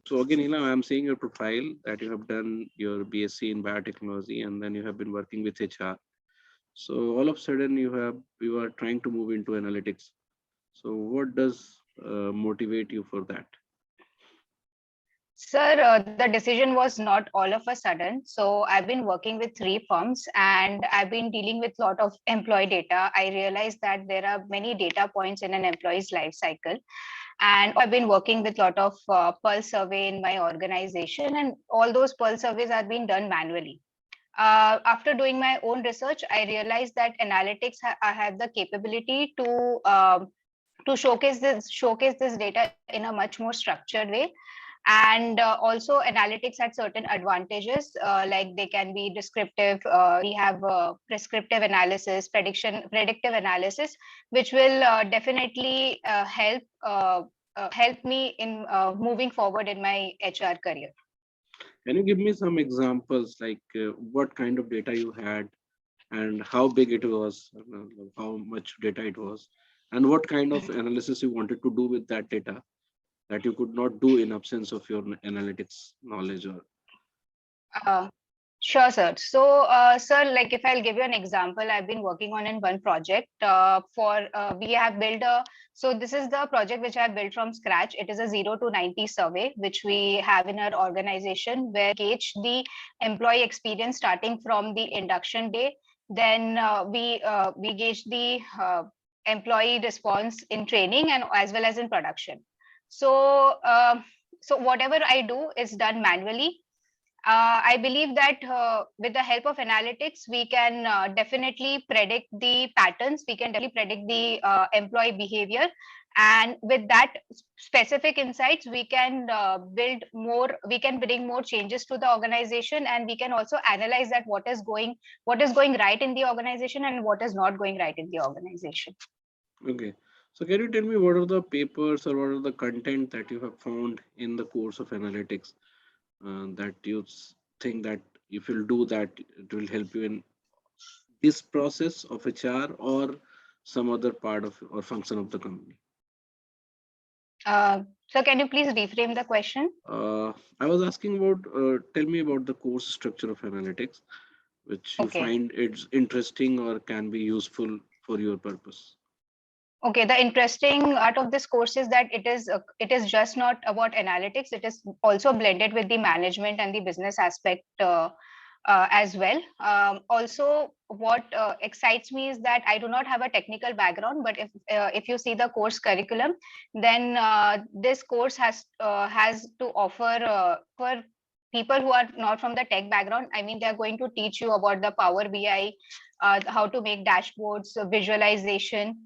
So again, I'm seeing your profile that you have done your BSc in biotechnology and then you have been working with HR. So all of a sudden you are trying to move into analytics. So what does motivate you for that? Sir, the decision was not all of a sudden. So I've been working with three firms and I've been dealing with a lot of employee data. I realized that there are many data points in an employee's life cycle. And I've been working with a lot of pulse survey in my organization, and all those pulse surveys are being done manually. After doing my own research, I realized that analytics have the capability to showcase this data in a much more structured way. And also analytics had certain advantages, like they can be descriptive. We have prescriptive analysis, predictive analysis, which will definitely help me in moving forward in my HR career. Can you give me some examples like what kind of data you had and how big it was, how much data it was, and what kind of analysis you wanted to do with that data that you could not do in absence of your analytics knowledge or Uh, Sure, sir. So, sir, like if I'll give you an example, I've been working on in one project we have built so this is the project which I have built from scratch. It is a 0 to 90 survey, which we have in our organization, where we gauge the employee experience starting from the induction day. Then we gauge the employee response in training and as well as in production. So, so whatever I do is done manually. I believe that with the help of analytics, we can definitely predict the patterns. We can definitely predict the employee behavior. And with that specific insights, we can build more, we can bring more changes to the organization, and we can also analyze that what is going right in the organization and what is not going right in the organization. okay. So can you tell me what are the papers or what are the content that you have found in the course of analytics that you think that if you'll do that, it will help you in this process of HR or some other part of or function of the company? So can you please reframe the question? I was asking about, tell me about the course structure of analytics, which you Okay. find it's interesting or can be useful for your purpose. Okay, the interesting part of this course is that it is just not about analytics. It is also blended with the management and the business aspect as well. Also, what excites me is that I do not have a technical background, but if you see the course curriculum, then this course has to offer for people who are not from the tech background. I mean, they are going to teach you about the Power BI, how to make dashboards, visualization,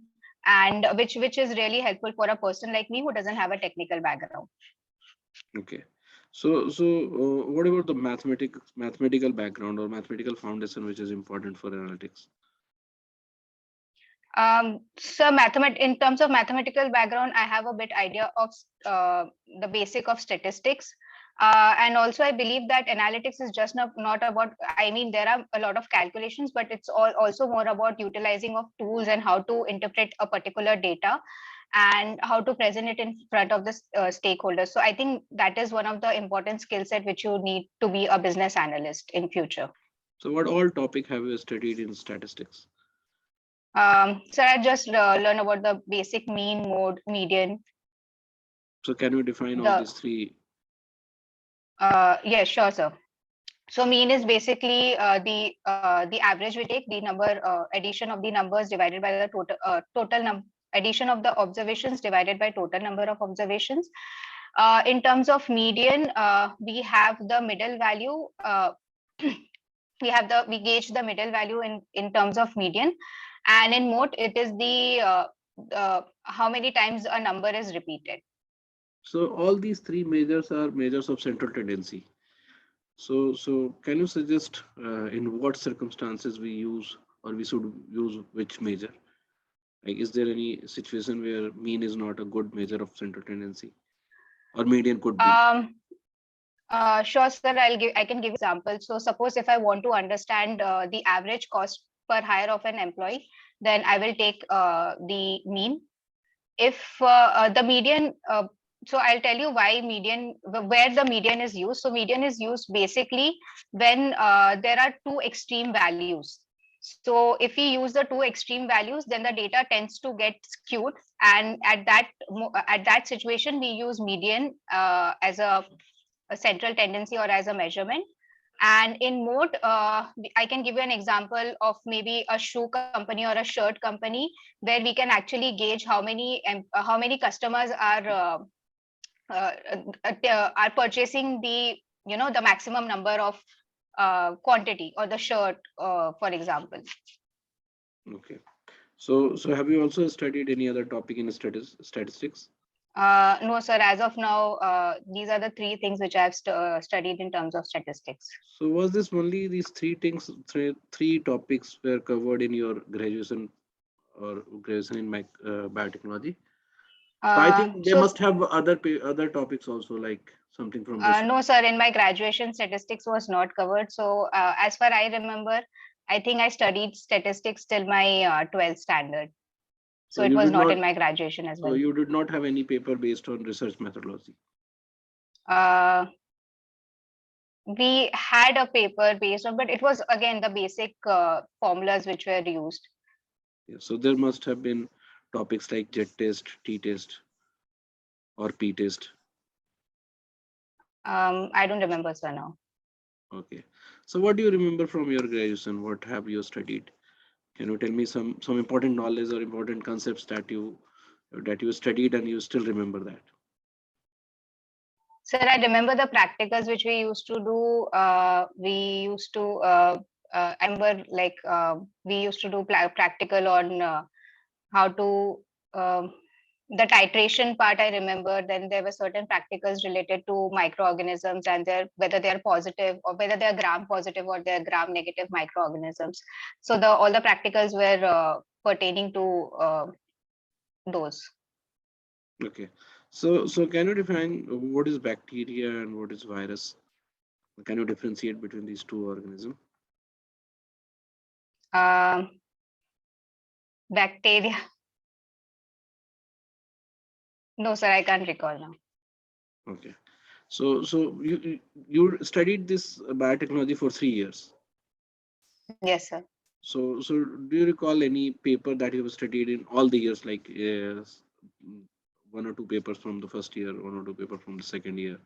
and which is really helpful for a person like me who doesn't have a technical background. Okay. So what about the mathematical background or mathematical foundation, which is important for analytics? So in terms of mathematical background, I have a bit idea of the basic of statistics. And also, I believe that analytics is just not about, I mean, there are a lot of calculations, but it's also more about utilizing of tools and how to interpret a particular data and how to present it in front of the stakeholders. So I think that is one of the important skill set which you need to be a business analyst in future. So what all topic have you studied in statistics? So I just learn about the basic mean, mode, median. So can you define all The these three? Yes, sure, sir. So mean is basically the average we take, the number addition of the numbers divided by the addition of the observations divided by total number of observations. In terms of median, we have the middle value. We gauge the middle value in terms of median, and in mode it is the how many times a number is repeated. So all these three measures are measures of central tendency. So can you suggest in what circumstances we use or we should use which measure? Like, is there any situation where mean is not a good measure of central tendency, or median could be? Um, sure, sir. I can give example. So suppose if I want to understand the average cost per hire of an employee, then I will take the mean. If the median so I'll tell you why median, where the median is used. So median is used basically when there are two extreme values. So if we use the two extreme values, then the data tends to get skewed. And at that situation, we use median as a central tendency or as a measurement. And in mode, I can give you an example of maybe a shoe company or a shirt company, where we can actually gauge how many customers uh, are purchasing the, the maximum number of quantity or the shirt, for example. Okay. So have you also studied any other topic in statistics? No, sir. As of now, these are the three things which I've studied in terms of statistics. So was this only these three things, three topics were covered in your graduation or graduation in biotechnology? So I think they So, must have other topics also, like something from research. no, sir. In my graduation, statistics was not covered. So, as far I remember, I think I studied statistics till my 12th standard. So So it you was did not not. in my graduation as So well. you did not have any paper based on research methodology. Uh, we had a paper based on, but it was again the basic formulas which were used. Yeah, so there must have been topics like jet test, t test, or p test. I don't remember, sir, now. Okay. So what do you remember from your graduation? What have you studied? Can you tell me some important knowledge or important concepts that you studied and you still remember that? Sir, I remember the practicals which we used to do. We used to, I remember like we used to do practical on how to, um, the titration part I remember. Then there were certain practicals related to microorganisms and whether they are positive or whether they are gram positive or they are gram negative microorganisms. So all the practicals were pertaining to those. Okay. So can you define what is bacteria and what is virus? Can you differentiate between these two organisms? Um, Bacteria. No, sir, I can't recall now. Okay. So you studied this biotechnology for 3 years. Yes, sir. So do you recall any paper that you have studied in all the years, like one or two papers from the first year, one or two paper from the second year,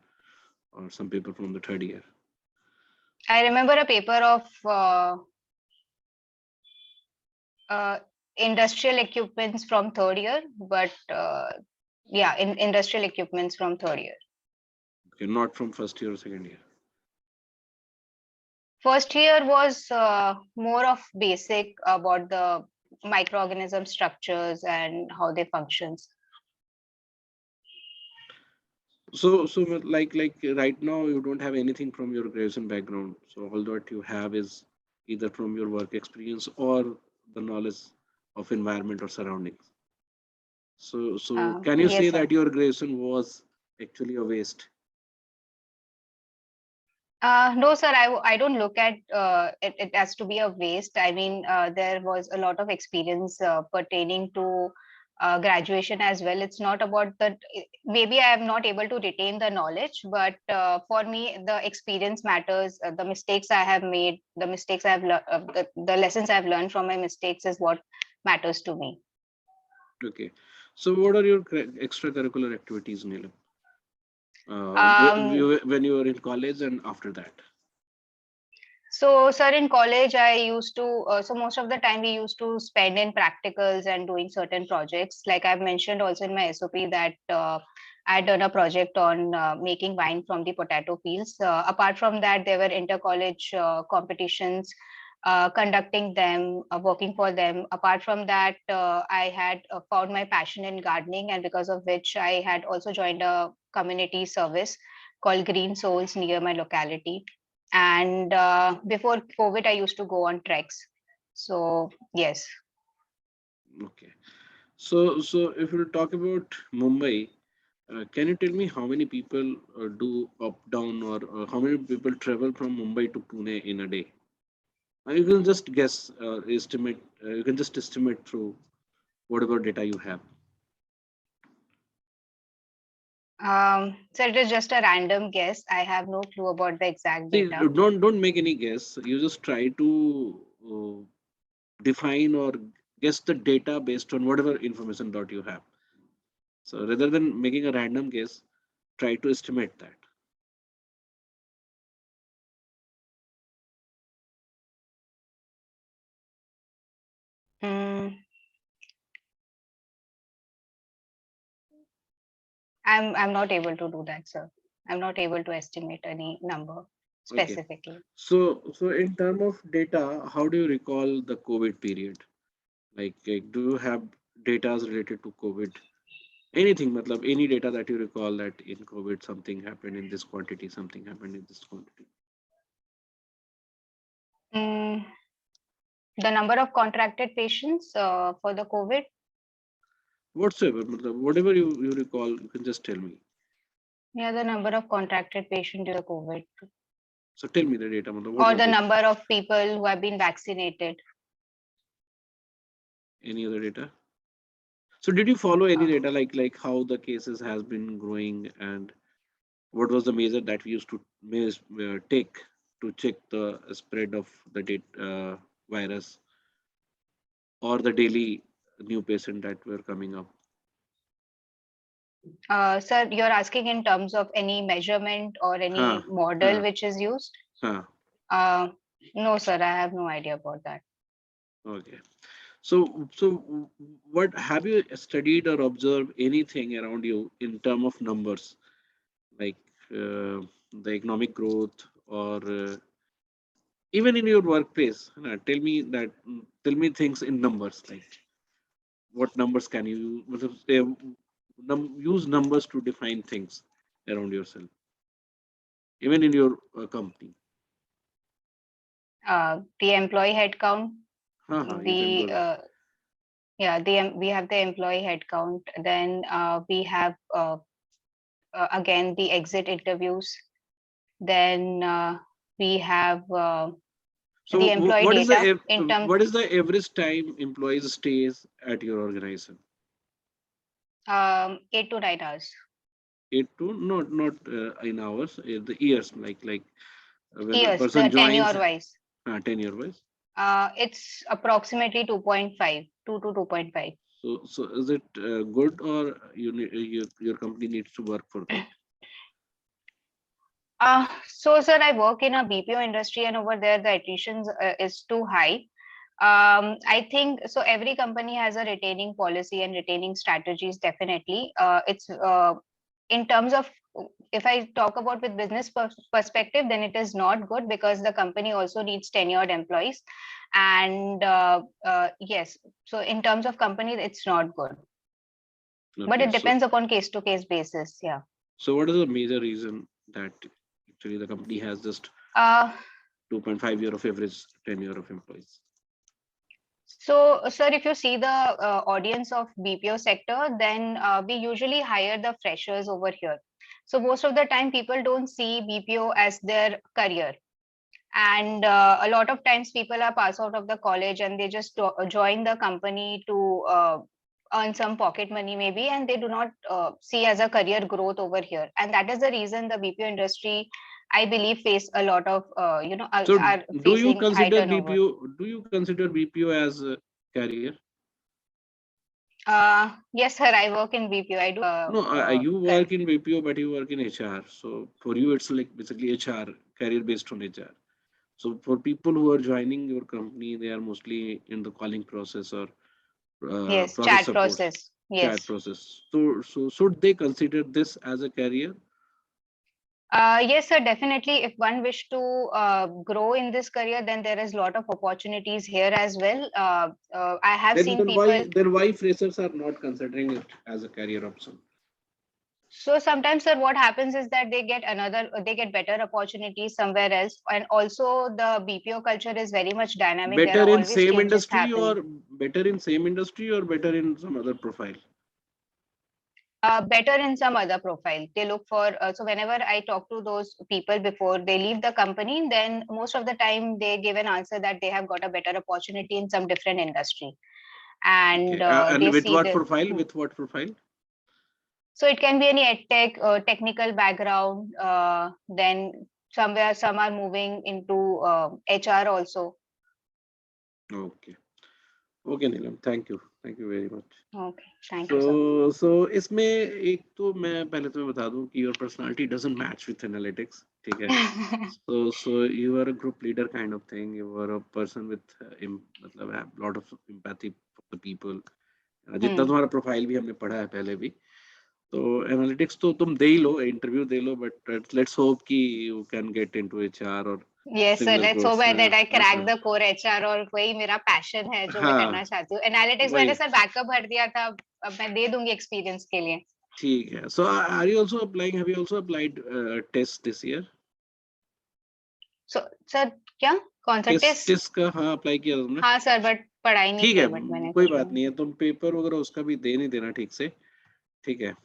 or some paper from the third year? I remember a paper of uh, industrial equipments from third year, but yeah, in industrial equipments from third year. Okay, not from first year or second year. First year was more of basic about the microorganism structures and how they functions. So like right now you don't have anything from your graduation background. So all that you have is either from your work experience or the knowledge of environment or surroundings. So can you say Yes, sir. that your graduation was actually a waste? No, sir, I don't look at it as to be a waste. I mean, there was a lot of experience pertaining to graduation as well. It's not about that. Maybe I am not able to retain the knowledge, but for me, the experience matters. The mistakes I have made, the mistakes I've learned, the lessons I've learned from my mistakes is what matters to me. Okay. So what are your extracurricular activities, Neelam? Um, When you were in college and after that? So, sir, in college, I used to, so most of the time we used to spend in practicals and doing certain projects. Like I've mentioned also in my SOP that I had done a project on making wine from the potato peels. Apart from that, there were inter-college competitions, conducting them, working for them. Apart from that, I had found my passion in gardening, and because of which I had also joined a community service called Green Souls near my locality. And before COVID, I used to go on treks. So yes. Okay. So if you talk about Mumbai, can you tell me how many people do up down or how many people travel from Mumbai to Pune in a day? You can just guess, estimate. You can just estimate through whatever data you have. So it is just a random guess. I have no clue about the exact See, data. don't make any guess. You just try to define or guess the data based on whatever information that you have. So rather than making a random guess, try to estimate that. Mm, I'm not able to do that, sir. I'm not able to estimate any number Okay. specifically. So in terms of data, how do you recall the COVID period? Like, do you have data related to COVID? Anything, matlab, any data that you recall that in COVID something happened in this quantity, something happened in this quantity. Mm, the number of contracted patients for the COVID. Whatsoever, matlab, whatever you recall, you can just tell me. Yeah, the number of contracted patients due to COVID, So tell me the data, matlab, what or was the it? number of people who have been vaccinated. Any other data? So did you follow any Uh, data like how the cases has been growing and what was the measure that we used to take to check the spread of the virus or the daily new patient that were coming up? Sir, you're asking in terms of any measurement or Huh, any model huh, which is used? huh. Uh, no, sir, I have no idea about that. Okay. So what have you studied or observed anything around you in term of numbers, like the economic growth or even in your workplace? Tell me things in numbers, like what numbers can you use numbers to define things around yourself, even in your company. The employee headcount, You can the go there. yeah, we have the employee headcount. Then we have again the exit interviews. Then we have So the employee data in terms what is the average time employees stays at your organization? 8 to 9 hours. 8 to not in hours, the years, when a Years, person the tenure joins, wise. 10 year wise. It's approximately 2.5, 2 to 2.5. So is it good or your company needs to work for that? So sir, I work in a BPO industry, and over there the attrition is too high. I think so. Every company has a retaining policy and retaining strategies. Definitely, it's in terms of, if I talk about with business perspective, then it is not good because the company also needs tenured employees, and yes. So in terms of companies, it's not good, but Okay, it depends upon case to case basis. Yeah. so what is the major reason that actually the company has just Uh, 2.5 year of average tenure of employees? So, sir, if you see the audience of BPO sector, then we usually hire the freshers over here. So most of the time, people don't see BPO as their career, and a lot of times people are pass out of the college and they just join the company to earn some pocket money maybe, and they do not see as a career growth over here, and that is the reason the BPO industry, I believe, face a lot of So are do you facing high consider turnover. BPO? Do you consider BPO as a career? Yes, sir. I work in BPO. I do. No, you work in BPO, but you work in HR. So for you, it's like basically HR, career based on HR. So for people who are joining your company, they are mostly in the calling process or Yes, process chat support, process. chat Yes. process. So should they consider this as a career? Yes, sir. Definitely. If one wish to grow in this career, then there is a lot of opportunities here as well. I have Then seen then people. why freshers are not considering it as a career option? So sometimes, sir, what happens is that they get better opportunities somewhere else, and also the BPO culture is very much dynamic. There Better are in always same changes industry happening. or better in same industry or better in some other profile? Better in some other profile. They look for, so whenever I talk to those people before they leave the company, then most of the time they give an answer that they have got a better opportunity in some different industry, and Okay. And they with see what the profile? With what profile? So it can be any edtech, technical background. Then somewhere some are moving into HR also. Okay. Okay, Neelam. Thank you. Thank you very much. Okay, thank you, sir. So इसमें एक तो मैं पहले तो मैं बता दूं कि your personality doesn't match with analytics. ठीक है. So you are a group leader kind of thing. You are a person with मतलब have lot of empathy for the people. जितना तुम्हारा प्रोफाइल भी हमने पढ़ा है पहले भी. तो एनालिटिक्स तो तुम दे ही लो, इंटरव्यू दे लो, बट लेट्स होप कि you can get into HR और Yes, sir. Similar Let's hope course. that I crack the core HR और वही मेरा पैशन है जो मैं करना हाँ चाहती हूँ. एनालिटिक्स वही. मैंने सर बैकअप भर दिया था. अब मैं दे दूंगी एक्सपीरियंस के लिए. ठीक है. So are you also applying, have you also applied test this year? So, sir क्या कौन सा टेस्ट टेस्ट? टेस्ट का हाँ अप्लाई किया तुमने? हाँ सर, बट पढ़ाई नहीं ठीक की, है, बट मैंने कोई कुछ बात नहीं है. तुम पेपर वगैरह उसका भी दे नहीं देना ठीक से. ठीक है.